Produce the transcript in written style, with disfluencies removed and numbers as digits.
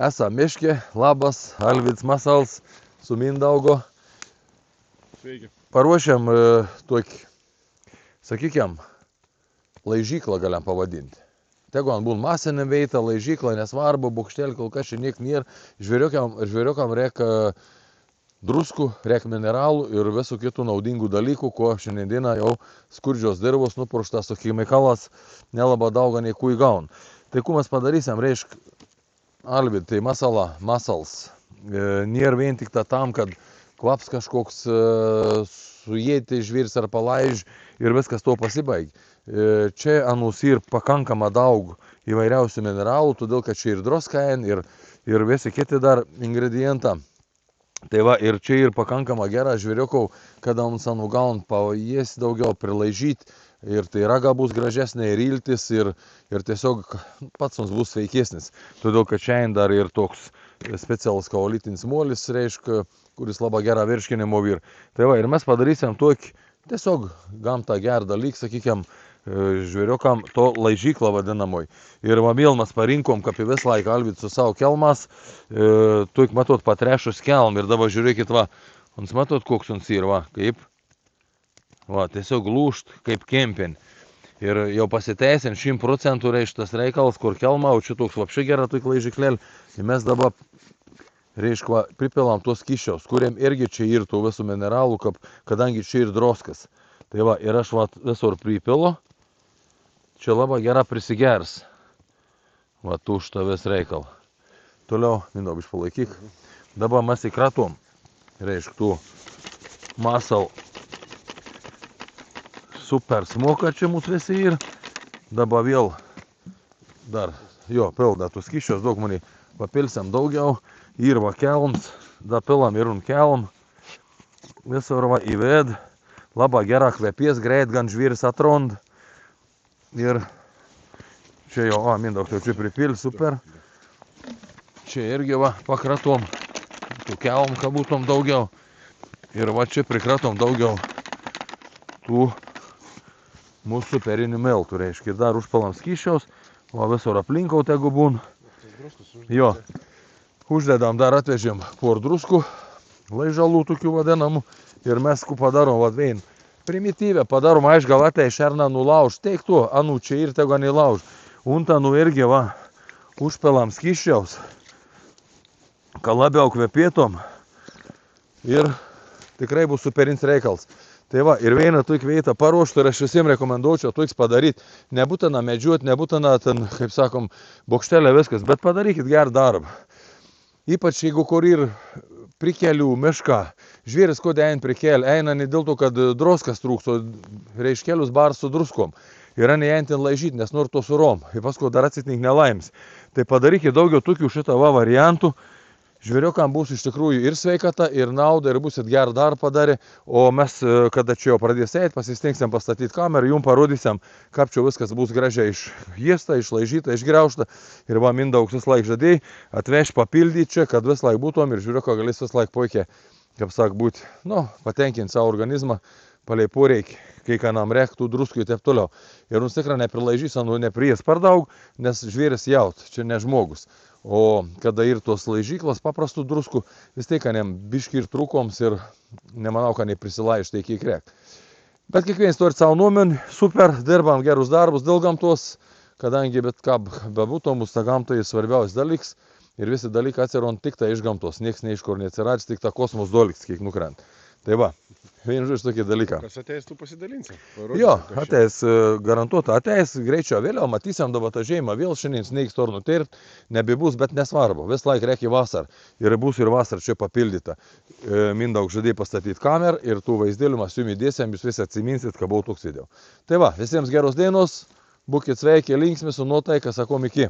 Esam miške, labas, Alvyds Muscles su Mindaugu. Sveiki. Paruošiam tokį, sakykime, laižyklą galim pavadinti. Tegu ant būn masinė veita, laižykla, nesvarbu, bukštelį kol kas čia niek nėra. Žvėriokam reikia druskų, reikia mineralų ir visų kitų naudingų dalykų, ko šiandieną jau skurdžios dirvos nupurštas su chemikalas nelaba dauga nei kui gaun. Tai ko mes padarysim, reiškia, Alvyd, tai muscles. Nėra vien tik tam, kad kvaps kažkoks suėti žvyrs ar palaiž ir viskas to pasibaig. Čia anus ir pakankama daug įvairiausių mineralų, todėl kad čia ir droskain, ir visi kiti dar ingredientą. Tai va, ir čia ir pakankama gera žvėriokau, kada mums anų gaun pavajės daugiau prilaižyti. Ir tai raga bus gražesnė ir iltis ir tiesiog pats mums bus sveikesnis. Todėl, kad šiandien dar ir toks specialus kaolitinis molis, reiškia, kuris labai gerą virškinimo vyr. Tai va, ir mes padarysim tokį tiesiog gamtą gerą dalyką, sakykime, žvėriokam to laižyklą vadinamoj. Ir vėl mes parinkom, kaip vis laiką Alvyds su savo kelmas, tuik matot patrešus kelm ir dabar žiūrėkit, va, uns matot koks uns ir, va, kaip. Va, tiesiog lūšt kaip kempin. Ir jau pasiteisint 100% reištas reikalas, kur kelma, o čia toks vapšė gera tuik laižyklėlį. Ir mes dabar, reiškia, pripilam tuos kyšiaus, kuriam irgi čia ir tų visų mineralų, kadangi čia ir droskas. Tai va, ir aš va visur pripilu. Čia labai gera prisigers. Va, tuštą vis reikalą. Toliau, Mindaugai, išpalaikyk. Dabar mes įkratom, reiškia, tų muscle. Super smoka čia mūsų visi ir dabar vėl dar, pilda tus kyšios, daug manį papilsiam daugiau ir va kelms, da pilam ir kelm, visur va įved, labai gera kvepės, greit gan žvyris atrond ir čia jau, Mindaug, tai čia pripil, super, čia irgi va pakratom, tų kelm, kad būtum daugiau ir va čia prikratom daugiau tų mūsų superinių miltų, reiškia, ir dar užpalam skyšiaus, o visur aplinkau tegu būn. Jo, uždedam, dar atvežėm por druskų, laižalų tokių vadinamų, ir mes padarom, vadvein, primityvę, padarom, gal atei šerną nulauž, teik tuo, anų čia ir tegu nelauž. Untanų irgi, va, užpalam skyšiaus, kad labiau kvepėtom, ir tikrai bus superinis reikals. Tai va, ir vieną tuik veitą paruoštų ir aš visiems rekomenduočiau tuiks padaryti. Nebūtina medžiuoti, nebūtina ten, kaip sakom, bokštelė viskas, bet padarykit gerą darbą. Ypač jeigu kur ir prikelių mišką, žvėris kodėl eina prikeli, eina ne dėl to, kad droskas trūkso, reiškelius bar su druskom. Yra nejantin laižyti, nes nori to surom, ir paskui dar atsitink nelaims. Tai padarykit daugiau tokių šitą va variantų. Žvėriokam bus iš tikrųjų ir sveikata, ir nauda, ir busit gerą dar padarė, o mes, kada čia jau pradės eiti, pasistengsim pastatyti kamerą, jums parodysim, kaip čia viskas bus gražiai išjiesta, išlaižyta, išgriaužta. Ir va, Mindaugas vis laik žadėjai, atveš papildyti čia, kad vis laik būtum ir žvėrioko galės vis laik puikiai, kaip sak, būti, patenkinti savo organizmą, palei poreikį, kai kanam reiktų druskų ir taip toliau. Ir mums tikrai neprilaižys, neprijas per daug, nes žvėris jaut, čia ne žmogus. O kada ir tos laižyklos paprastų druskų, vis tai, kad biški ir trūkoms ir nemanau, kad neprisilaiž, tai kiek reik. Bet kiekvienas turi savo nuomonę, super, dirbam gerus darbus dėl gamtos, kadangi bet ką bebūtų, mūsų ta gamta yra svarbiausias dalykas ir visi dalykai atsiranda tik tai iš gamtos, nieks ne iš kur neatsiradys, tik ta kosmos dalykas, kiek nukrenta. Tai va, vien žodžiu tokį dalyką. Kas ateis, tu pasidalinsi? Jo, ateis, garantuota ateis, greičiau vėliau, matysim dabar tą žemą vėl šiandien sneiks tor nutirt, nebebus, bet nesvarbu, vis laik reikia vasar ir bus ir vasar čia papildyta. Mindaug žadėjai pastatyti kamerą ir tų vaizdėlių mes jums įdėsim, jūs visi atsiminsit, kad buvo toks video. Tai va, visiems geros dienos, būkit sveiki, linksmi su nuotaika, sakom iki.